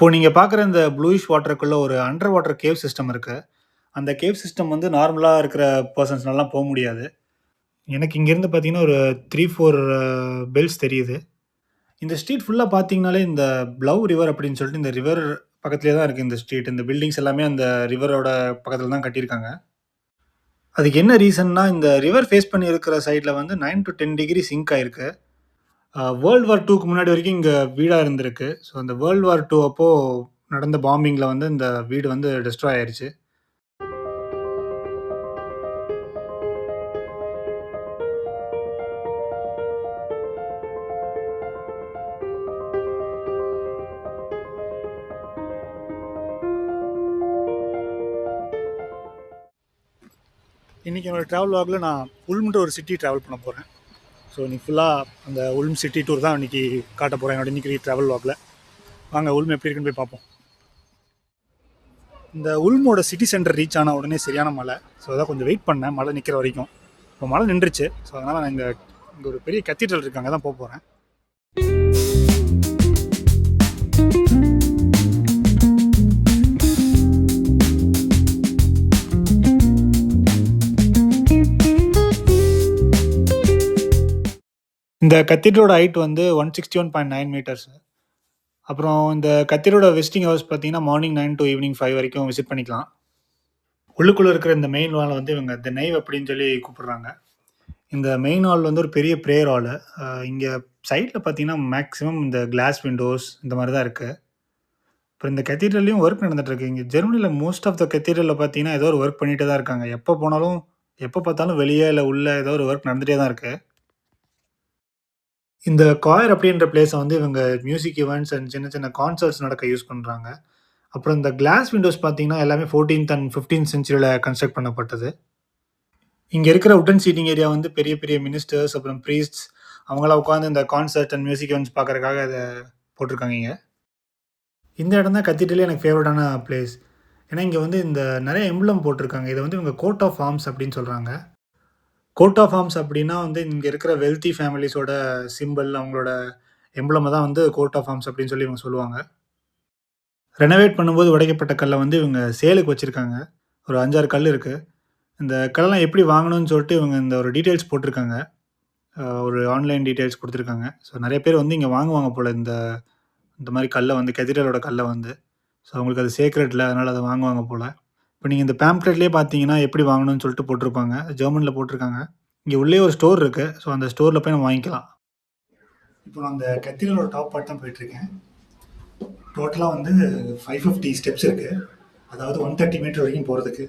இப்போ நீங்க பார்க்குற இந்த ப்ளூயிஷ் வாட்டருக்குள்ள ஒரு அண்டர் வாட்டர் கேவ் சிஸ்டம் இருக்கு. அந்த கேவ் சிஸ்டம் வந்து நார்மலா இருக்கிற பெர்சன்ஸ்னாலலாம் முடியாது. எனக்கு இங்கேருந்து பார்த்தீங்கன்னா, ஒரு 3, 4 பெல்ஸ் தெரியுது. இந்த ஸ்ட்ரீட் ஃபுல்லா பார்த்தீங்கனாலே, இந்த ப்ளவ் ரிவர் அப்படின்னு சொல்லிட்டு இந்த ரிவர் பக்கத்திலேயே தான் இருக்கு இந்த ஸ்ட்ரீட். இந்த பில்டிங்ஸ் எல்லாமே அந்த ரிவரோட பக்கத்தில தான் கட்டியிருக்காங்க. அதுக்கு என்ன ரீசன்னா, இந்த ரிவர் ஃபேஸ் பண்ணி இருக்கிற சைட்ல வந்து 9 டூ 10 டிகிரி சிங்க் ஆயிருக்கு. வேர்ல்ட் வார் 2க்கு முன்னாடி வரைக்கும் இங்க வீடா இருந்திருக்கு. ஸோ அந்த வேர்ல்ட் வார் 2 அப்போ நடந்த பாம்பிங்ல வந்து இந்த வீடு வந்து டெஸ்ட்ராய் ஆயிருச்சு. இன்னைக்கு என்னோட ட்ராவல் வாக்ல நான் உல்ம்ன்ற ஒரு சிட்டி ட்ராவல் பண்ண போறேன். ஸோ இன்னைக்கு ஃபுல்லா அந்த உல்ம் சிட்டி டூர் தான் இன்னைக்கு காட்ட போறேன் என்னோட இன்னைக்கு ட்ராவல் வாக்ல. வாங்க உல்ம் எப்படி இருக்குன்னு போய் பார்ப்போம். இந்த உல்மோட சிட்டி சென்டர் ரீச் ஆன உடனே சரியான மழை. ஸோ அதான் கொஞ்சம் வெயிட் பண்ணேன் மழை நிற்கிற வரைக்கும். இப்போ மழை நின்றுச்சு. ஸோ அதனால் நான் இங்கே ஒரு பெரிய கத்தீட்ரல் இருக்கு, அங்கே தான் போக போகிறேன். இந்த கத்தீட்ரலோட ஹைட் வந்து 161.9 மீட்டர்ஸ். அப்புறம் இந்த கத்தீட்ரலோட விசிட்டிங் ஹவர்ஸ் பார்த்தீங்கன்னா மார்னிங் 9 to ஈவினிங் 5 வரைக்கும் விசிட் பண்ணிக்கலாம். உள்ளுக்குள்ளே இருக்கிற இந்த மெயின் ஹாலை வந்து இவங்க த நைவ் அப்படின்னு சொல்லி கூப்பிடுறாங்க. இந்த மெயின் ஹால் வந்து ஒரு பெரிய ப்ரேயர் ஹாலு. இங்கே சைடில் பார்த்தீங்கன்னா மேக்ஸிமம் இந்த கிளாஸ் விண்டோஸ் இந்த மாதிரி தான் இருக்குது. அப்புறம் இந்த கத்தீட்ரல்லையும் ஒர்க் நடந்துகிட்ருக்கு. இங்கே ஜெர்மனியில் மோஸ்ட் ஆஃப் த கத்தீட்ரலில் பார்த்தீங்கன்னா ஏதோ ஒரு ஒர்க் பண்ணிகிட்டே தான் இருக்காங்க. எப்போ போனாலும் எப்போ பார்த்தாலும் வெளியே இல்லை உள்ளே ஏதோ ஒரு ஒர்க் நடந்துகிட்டே தான் இருக்குது. இந்த காயர் அப்படின்ற பிளேஸை வந்து இவங்க மியூசிக் ஈவெண்ட்ஸ் அண்ட் சின்ன சின்ன கான்சர்ட்ஸ் நடக்க யூஸ் பண்ணுறாங்க. அப்புறம் இந்த கிளாஸ் விண்டோஸ் பார்த்தீங்கன்னா எல்லாமே 14th அண்ட் 15th சென்ச்சுரியில் கன்ஸ்ட்ரக்ட் பண்ணப்பட்டது. இங்கே இருக்கிற உட்டன் சீட்டிங் ஏரியா வந்து பெரிய பெரிய மினிஸ்டர்ஸ் அப்புறம் ப்ரீஸ்ட்ஸ் அவங்களாம் உட்காந்து இந்த கான்சர்ட் அண்ட் மியூசிக் ஈவெண்ட்ஸ் பார்க்குறதுக்காக இதை போட்டிருக்காங்க இங்கே. இந்த இடம் தான் கத்தீட்ரலே எனக்கு ஃபேவரட்டான பிளேஸ். ஏன்னா இங்கே வந்து இந்த நிறைய எம்ப்ளம் போட்டிருக்காங்க. இதை வந்து இவங்க கோட் ஆஃப் ஆர்ம்ஸ் அப்படின்னு சொல்கிறாங்க. கோட் ஆஃப் ஆர்ம்ஸ் அப்படின்னா வந்து இங்கே இருக்கிற வெல்த்தி ஃபேமிலிஸோட சிம்பிள், அவங்களோட எம்ப்ளமை தான் வந்து கோட் ஆஃப் ஆர்ம்ஸ் அப்படின்னு சொல்லி இவங்க சொல்லுவாங்க. ரெனோவேட் பண்ணும்போது உடைக்கப்பட்ட கல்லை வந்து இவங்க சேலுக்கு வச்சுருக்காங்க. ஒரு 5, 6 கல் இருக்குது. இந்த கல்லெல்லாம் எப்படி வாங்கணும்னு சொல்லிட்டு இவங்க இந்த ஒரு டீட்டெயில்ஸ் போட்டிருக்காங்க. ஒரு ஆன்லைன் டீட்டெயில்ஸ் கொடுத்துருக்காங்க. ஸோ நிறைய பேர் வந்து இங்கே வாங்குவாங்க போல் இந்த மாதிரி கல்லை வந்து கத்தீட்ரலோட கல்லை வந்து. ஸோ அவங்களுக்கு அது சேக்ரெட்டில் அதனால் அதை வாங்குவாங்க போல். இப்போ நீங்கள் இந்த பேம்ப்ளெட்லேயே பார்த்தீங்கன்னா எப்படி வாங்கணும்னு சொல்லிட்டு போட்டிருப்பாங்க. ஜெர்மனில் போட்டிருக்காங்க. இங்கே உள்ளே ஒரு ஸ்டோர் இருக்குது. ஸோ அந்த ஸ்டோரில் போய் நம்ம வாங்கிக்கலாம். இப்போ நான் அந்த கத்தீட்ரலோட டாப் பார்ட் தான் போயிட்டுருக்கேன். டோட்டலாக வந்து 550 ஸ்டெப்ஸ் இருக்குது. அதாவது 130 மீட்டர் வரைக்கும் போகிறதுக்கு.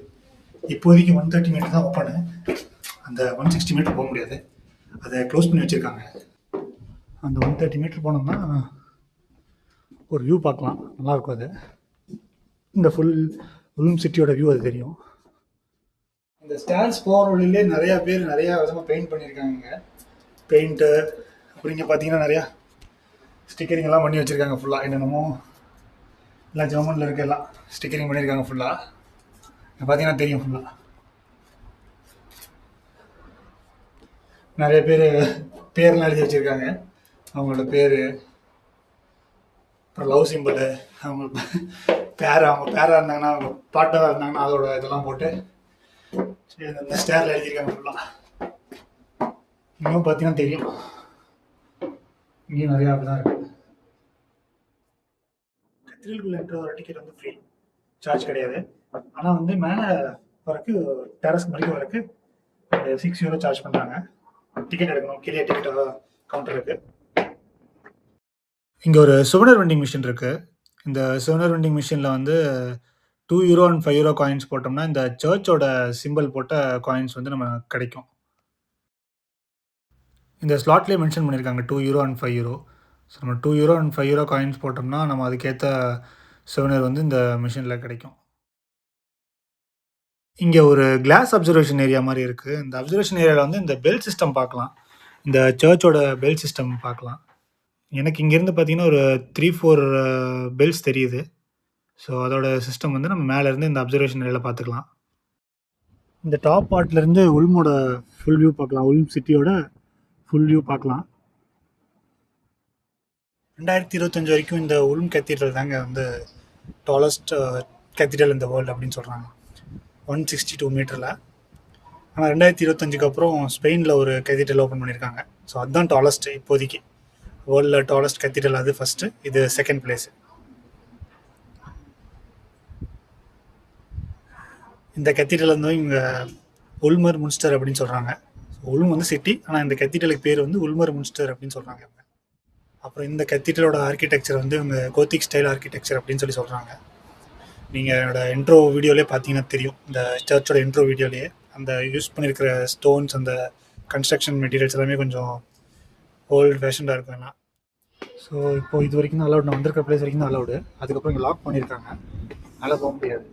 இப்போதைக்கு 130 மீட்டர் தான் ஓப்பனு. அந்த 160 மீட்டர் போக முடியாது, அதை க்ளோஸ் பண்ணி வச்சுருக்காங்க. அந்த 130 மீட்டர் போனோம்னா ஒரு வியூ பார்க்கலாம், நல்லாயிருக்கும். அது இந்த ஃபுல் உல்ம் சிட்டியோட வியூ அது தெரியும். இந்த ஸ்டார்ஸ் போகிற வழியிலே நிறையா பேர் நிறையா விதமாக பெயிண்ட் பண்ணியிருக்காங்க. பெயிண்ட்டு அப்புறம் இங்கே பார்த்தீங்கன்னா நிறையா ஸ்டிக்கரிங் எல்லாம் பண்ணி வச்சுருக்காங்க. ஃபுல்லாக என்னென்னமோ எல்லாம் ஜெர்மனில் இருக்க எல்லாம் ஸ்டிக்கரிங் பண்ணியிருக்காங்க ஃபுல்லாக. பார்த்தீங்கன்னா தெரியும். ஃபுல்லாக நிறைய பேர்லாம் எழுதி வச்சுருக்காங்க. அவங்களோட பேர், அப்புறம் லவ் சிம்பிள், அவங்க பேராக இருந்தாங்கன்னா, அவங்க பாட்டாக இருந்தாங்கன்னா அதோட இதெல்லாம் போட்டு இந்த ஸ்டேரில் எழுதியிருக்காங்க ஃபுல்லாக. இன்னும் பார்த்தீங்கன்னா தெரியும், இங்கேயும் நிறையா அப்படிதான் இருக்குது. கத்தீட்ரலுக்குள்ள என்ட்ரு ஒரு டிக்கெட் வந்து ஃப்ரீ, சார்ஜ் கிடையாது. ஆனால் வந்து மேலே வரக்கு டெரஸ் வரைக்கும் வரக்கு 6 யூரோ சார்ஜ் பண்ணுறாங்க. டிக்கெட் எடுக்கணும், கீழே டிக்கெட் கவுண்டர் இருக்குது. இங்கே ஒரு சுவனர் வெண்டிங் மிஷின் இருக்குது. இந்த சுவனர் வெண்டிங் மிஷினில் வந்து 2 யூரோ அண்ட் 5 யூரோ காயின்ஸ் போட்டோம்னா இந்த சர்ச்சோட சிம்பிள் போட்ட காயின்ஸ் வந்து நம்ம கிடைக்கும். இந்த ஸ்லாட்லேயே மென்ஷன் பண்ணியிருக்காங்க 2 யூரோ அண்ட் 5 யூரோ. ஸோ நம்ம 2 யூரோ அண்ட் 5 யூரோ காயின்ஸ் போட்டோம்னா நம்ம அதுக்கேற்ற சுவனர் வந்து இந்த மிஷினில் கிடைக்கும். இங்கே ஒரு கிளாஸ் அப்சர்வேஷன் ஏரியா மாதிரி இருக்குது. இந்த அப்சர்வேஷன் ஏரியாவில் வந்து இந்த பெல் சிஸ்டம் பார்க்கலாம். இந்த சர்ச்சோட பெல் சிஸ்டம் பார்க்கலாம். எனக்கு இங்கேருந்து பார்த்தீங்கன்னா ஒரு 3, 4 பெல்ஸ் தெரியுது. ஸோ அதோட சிஸ்டம் வந்து நம்ம மேலேருந்து இந்த அப்சர்வேஷன் ஏரியாவில் பார்த்துக்கலாம். இந்த டாப் பார்ட்லேருந்து உல்மோட ஃபுல் வியூ பார்க்கலாம். உல்ம் சிட்டியோட ஃபுல் வியூ பார்க்கலாம். 2025 வரைக்கும் இந்த உல்ம் கேத்தீட்ரல் தாங்க வந்து டாலஸ்ட் கேத்தீட்ரல் இந்த வேர்ல்டு அப்படின்னு சொல்கிறாங்க, 162 மீட்டரில். ஆனால் 2025க்கு அப்புறம் ஸ்பெயினில் ஒரு கேத்தீட்ரல் ஓப்பன் பண்ணியிருக்காங்க. ஸோ அதுதான் டாலஸ்ட் இப்போதைக்கு வேர்ல்டில் டாலஸ்ட் கேத்தீட்ரல். அது ஃபஸ்ட்டு, இது செகண்ட் பிளேஸ். இந்த கேத்தீட்ரல் வந்து இங்கே உல்மர் முன்ஸ்டர் அப்படின்னு சொல்கிறாங்க. உல்ம் வந்து சிட்டி, ஆனால் இந்த கேத்தீட்ரலுக்கு பேர் வந்து உல்மர் முன்ஸ்டர் அப்படின்னு சொல்கிறாங்க. அப்புறம் இந்த கேத்தீட்ரலோட ஆர்கிடெக்சர் வந்து இவங்க கோத்திக் ஸ்டைல் ஆர்கிடெக்சர் அப்படின்னு சொல்கிறாங்க. நீங்கள் என்னோட இன்ட்ரோ வீடியோலேயே பார்த்தீங்கன்னா தெரியும், இந்த சர்ச்சோட இன்ட்ரோ வீடியோலேயே அந்த யூஸ் பண்ணியிருக்கிற ஸ்டோன்ஸ், அந்த கன்ஸ்ட்ரக்ஷன் மெட்டீரியல்ஸ் எல்லாமே கொஞ்சம் ஓல்டு ஃபேஷனாக இருக்கும் எல்லாம். ஸோ இப்போது இது வரைக்கும் தான் அலௌட், நான் வந்திருக்கிற பிளேஸ் வரைக்கும் தான் அலௌடு. அதுக்கப்புறம் இங்கே லாக் பண்ணியிருக்காங்க, அதனால் போக முடியாது.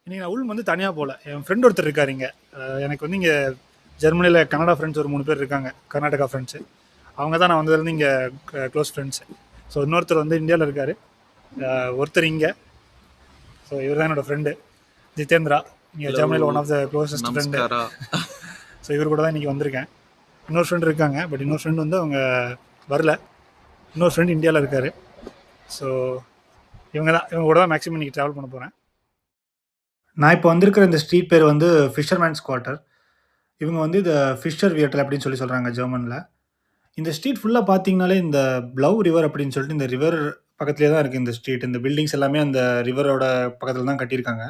இன்றைக்கி நான் உள் வந்து தனியாக போகல, என் ஃப்ரெண்ட் ஒருத்தர் இருக்கார் இங்கே. எனக்கு வந்து இங்கே ஜெர்மனியில் கனடா ஃப்ரெண்ட்ஸ் ஒரு 3 பேர் இருக்காங்க, கர்நாடகா ஃப்ரெண்ட்ஸு. அவங்க தான் நான் வந்ததுலேருந்து இங்கே க்ளோஸ் ஃப்ரெண்ட்ஸு. ஸோ இன்னொருத்தர் வந்து இந்தியாவில் இருக்கார், ஒருத்தர் இங்கே. ஸோ இவர் தான் என்னோடய ஃப்ரெண்டு ஜிதேந்திரா, இங்கே ஜெர்மனியில் one of the closest friend. So இவர் கூட தான் இன்றைக்கி வந்திருக்கேன். இன்னொரு ஃப்ரெண்ட் இருக்காங்க, பட் இன்னொரு ஃப்ரெண்ட் வந்து அவங்க வரல. இன்னொரு ஃப்ரெண்ட் இந்தியாவில் இருக்கார். ஸோ இவங்க கூட தான் மேக்ஸிமம் இன்றைக்கி ட்ராவல் பண்ண போகிறேன். நான் இப்போ வந்திருக்கிற இந்த ஸ்ட்ரீட் பேர் வந்து ஃபிஷர்மேன்ஸ் குவார்ட்டர். இவங்க வந்து இதை ஃபிஷர் வியட்டல் அப்படின்னு சொல்கிறாங்க ஜெர்மனில். இந்த ஸ்ட்ரீட் ஃபுல்லாக பார்த்தீங்கனாலே இந்த ப்ளவ் ரிவர் அப்படின்னு சொல்லிட்டு இந்த ரிவர் பக்கத்துலேயே தான் இருக்குது இந்த ஸ்ட்ரீட். இந்த பில்டிங்ஸ் எல்லாமே அந்த ரிவரோட பக்கத்தில் தான் கட்டியிருக்காங்க.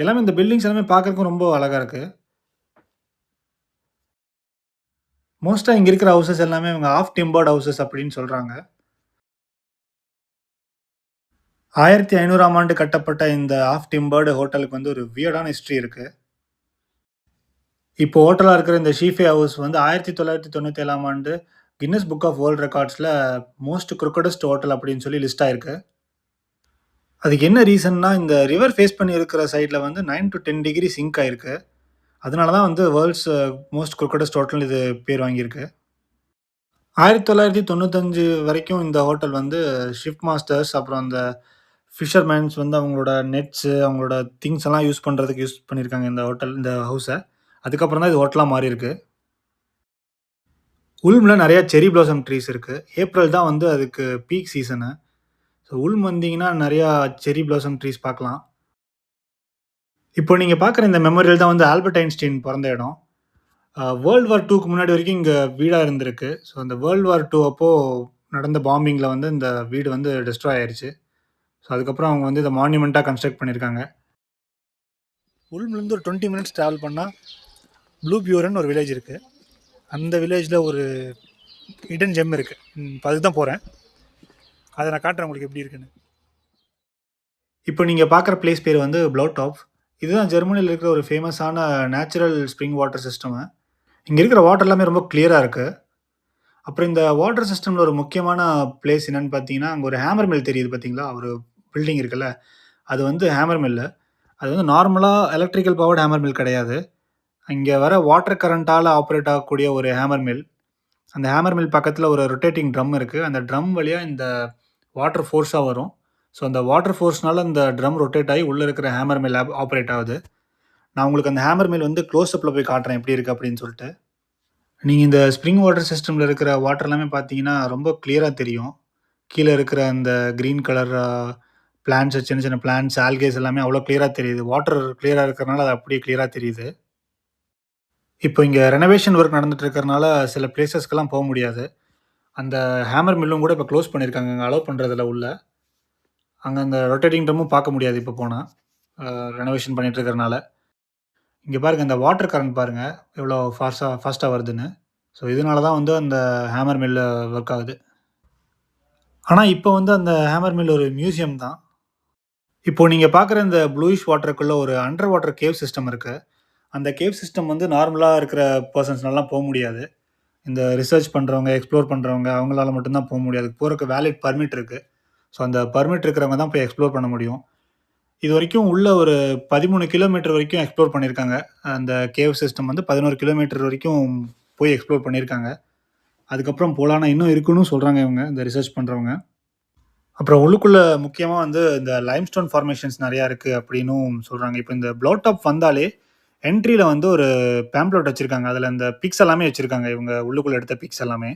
எல்லாமே இந்த பில்டிங்ஸ் எல்லாமே பார்க்குறதுக்கும் ரொம்ப அழகாக இருக்குது. மோஸ்ட்டாக இங்கே இருக்கிற ஹவுசஸ் எல்லாமே இவங்க ஆஃப் டிம்பர்ட் ஹவுசஸ் அப்படின்னு சொல்கிறாங்க. 1500ஆம் ஆண்டு கட்டப்பட்ட இந்த ஆஃப் டிம்பர்டு ஹோட்டலுக்கு வந்து ஒரு வியர்டான ஹிஸ்ட்ரி இருக்குது. இப்போ ஹோட்டலாக இருக்கிற இந்த ஷீஃபே ஹவுஸ் வந்து 1997ஆம் ஆண்டு கின்னஸ் புக் ஆஃப் வேர்ல்ட் ரெக்கார்ட்ஸில் மோஸ்ட் குரூக்கடஸ்ட் ஹோட்டல் அப்படின்னு சொல்லி லிஸ்ட் ஆயிருக்கு. அதுக்கு என்ன ரீசன்னா, இந்த ரிவர் ஃபேஸ் பண்ணி இருக்கிற சைடில் வந்து 9 to 10 டிகிரி சிங்க் ஆயிருக்கு. அதனால தான் வந்து வேர்ல்ட்ஸ் மோஸ்ட் குரூக்கடஸ்ட் ஹோட்டல் இது பேர் வாங்கியிருக்கு. 1995 வரைக்கும் இந்த ஹோட்டல் வந்து ஷிப் மாஸ்டர்ஸ், அப்புறம் அந்த ஃபிஷர்மேன்ஸ் வந்து அவங்களோட நெட்ஸு, அவங்களோட திங்ஸ் எல்லாம் யூஸ் பண்ணுறதுக்கு யூஸ் பண்ணியிருக்காங்க இந்த ஹோட்டல், இந்த ஹவுஸை. அதுக்கப்புறம் தான் இது ஹோட்டலாக மாறி இருக்கு. உல்ம்ல நிறையா செரி பிளாசம் ட்ரீஸ் இருக்குது. ஏப்ரல் தான் வந்து அதுக்கு பீக் சீசனு. ஸோ உல்ம் வந்தீங்கன்னா நிறையா செரி பிளாசம் ட்ரீஸ் பார்க்கலாம். இப்போ நீங்கள் பார்க்குற இந்த மெமோரியல் தான் வந்து ஆல்பர்ட் ஐன்ஸ்டீன் பிறந்த இடம். வேர்ல்டு வார் 2க்கு முன்னாடி வரைக்கும் இங்கே வீடாக இருந்திருக்கு. ஸோ அந்த வேர்ல்டு வார் 2 அப்போது நடந்த பாம்பிங்கில் வந்து இந்த வீடு வந்து டெஸ்ட்ராய் ஆயிடுச்சு. ஸோ அதுக்கப்புறம் அவங்க வந்து இதை மான்யூமெண்ட்டாக கன்ஸ்ட்ரக்ட் பண்ணியிருக்காங்க. உல்ம்லேருந்து ஒரு 20 மினிட்ஸ் ட்ராவல் பண்ணால் ப்ளூ பியூரன் ஒரு வில்லேஜ் இருக்குது. அந்த வில்லேஜில் ஒரு ஹிடன் ஜெம் இருக்குது. இப்போ அதுக்கு தான் போகிறேன், அதை நான் காட்டுறேன் உங்களுக்கு எப்படி இருக்குன்னு. இப்போ நீங்கள் பார்க்குற பிளேஸ் பேர் வந்து ப்ளோடாப். இதுதான் ஜெர்மனியில் இருக்கிற ஒரு ஃபேமஸான நேச்சுரல் ஸ்ப்ரிங் வாட்டர் சிஸ்டமு. இங்கே இருக்கிற வாட்டர் எல்லாமே ரொம்ப கிளியராக இருக்குது. அப்புறம் இந்த வாட்டர் சிஸ்டமில் ஒரு முக்கியமான பிளேஸ் என்னென்னு பார்த்தீங்கன்னா, அங்கே ஒரு ஹேமர் மில் தெரியுது பார்த்தீங்களா, ஒரு பில்டிங் இருக்குல்ல, அது வந்து ஹேமர் மில்லு. அது வந்து நார்மலாக எலக்ட்ரிக்கல் பவர்டு ஹேமர் மில் கிடையாது. இங்கே வர வாட்டர் கரண்ட்டால் ஆப்ரேட் ஆகக்கூடிய ஒரு ஹேமர் மில். அந்த ஹேமர் மில் பக்கத்தில் ஒரு ரொட்டேட்டிங் ட்ரம் இருக்குது. அந்த ட்ரம் வழியாக இந்த வாட்டர் ஃபோர்ஸாக வரும். ஸோ அந்த வாட்டர் ஃபோர்ஸ்னால இந்த ட்ரம் ரொட்டேட் ஆகி உள்ளே இருக்கிற ஹேமர் மில் ஆப்ரேட் ஆகுது. நான் உங்களுக்கு அந்த ஹேமர் மில் வந்து க்ளோஸ்அப்பில் போய் காட்டுறேன் எப்படி இருக்குது அப்படின்னு சொல்லிட்டு. நீங்கள் இந்த ஸ்ப்ரிங் வாட்டர் சிஸ்டமில் இருக்கிற வாட்டர் எல்லாமே பார்த்தீங்கன்னா ரொம்ப கிளியராக தெரியும். கீழே இருக்கிற அந்த க்ரீன் கலர் பிளான்ட்ஸ், சின்ன சின்ன பிளான்ட்ஸ், ஆல்கேஸ் எல்லாமே அவ்வளோ கிளியராக தெரியுது. வாட்டர் கிளியராக இருக்கிறனால அது அப்படியே கிளியராக தெரியுது. இப்போ இங்கே ரெனோவேஷன் ஒர்க் நடந்துட்டு இருக்கிறனால சில பிளேசஸ்க்கெல்லாம் போக முடியாது. அந்த ஹேமர் மில்லும் கூட இப்போ க்ளோஸ் பண்ணியிருக்காங்க, அங்கே அலோவ் பண்ணுறதில்ல உள்ள. அங்கே அந்த ரொட்டேட்டிங் ட்ரம்மும் பார்க்க முடியாது இப்போ போனால், ரெனோவேஷன் பண்ணிட்டு இருக்கிறனால. இங்கே பாருங்கள், இந்த வாட்டர் கரண்ட் பாருங்கள் எவ்வளோ ஃபாஸ்ட்டாக வருதுன்னு. ஸோ இதனால தான் வந்து அந்த ஹேமர் மில்லு ஒர்க் ஆகுது. ஆனால் இப்போ வந்து அந்த ஹேமர் மில் ஒரு மியூசியம் தான். இப்போது நீங்கள் பார்க்குற இந்த ப்ளூயிஷ் வாட்டருக்குள்ளே ஒரு அண்டர் வாட்டர் கேவ் சிஸ்டம் இருக்குது. அந்த கேவ் சிஸ்டம் வந்து நார்மலாக இருக்கிற பர்சன்ஸ்னாலாம் போக முடியாது. இந்த ரிசர்ச் பண்ணுறவங்க, எக்ஸ்ப்ளோர் பண்ணுறவங்க அவங்களால மட்டும்தான் போக முடியாது. போகிறதுக்கு வேலிட் பர்மிட் இருக்குது. ஸோ அந்த பர்மிட் இருக்கிறவங்க தான் போய் எக்ஸ்ப்ளோர் பண்ண முடியும். இது வரைக்கும் உள்ள ஒரு 13 கிலோமீட்டர் வரைக்கும் எக்ஸ்ப்ளோர் பண்ணியிருக்காங்க. அந்த கேவ் சிஸ்டம் வந்து 11 கிலோமீட்டர் வரைக்கும் போய் எக்ஸ்ப்ளோர் பண்ணியிருக்காங்க. அதுக்கப்புறம் போகலாம், இன்னும் இருக்குன்னு சொல்கிறாங்க இவங்க, இந்த ரிசர்ச் பண்ணுறவங்க. அப்புறம் உள்ளுக்குள்ளே முக்கியமாக வந்து இந்த லைம்ஸ்டோன் ஃபார்மேஷன்ஸ் நிறையா இருக்குது அப்படின்னும் சொல்கிறாங்க. இப்போ இந்த ப்ளோடாப் வந்தாலே என்ட்ரியில் வந்து ஒரு பேம்ப்ளெட் வச்சுருக்காங்க. அதில் இந்த பிக்ஸ் எல்லாமே வச்சுருக்காங்க, இவங்க உள்ளுக்குள்ளே எடுத்த பிக்ஸ் எல்லாமே.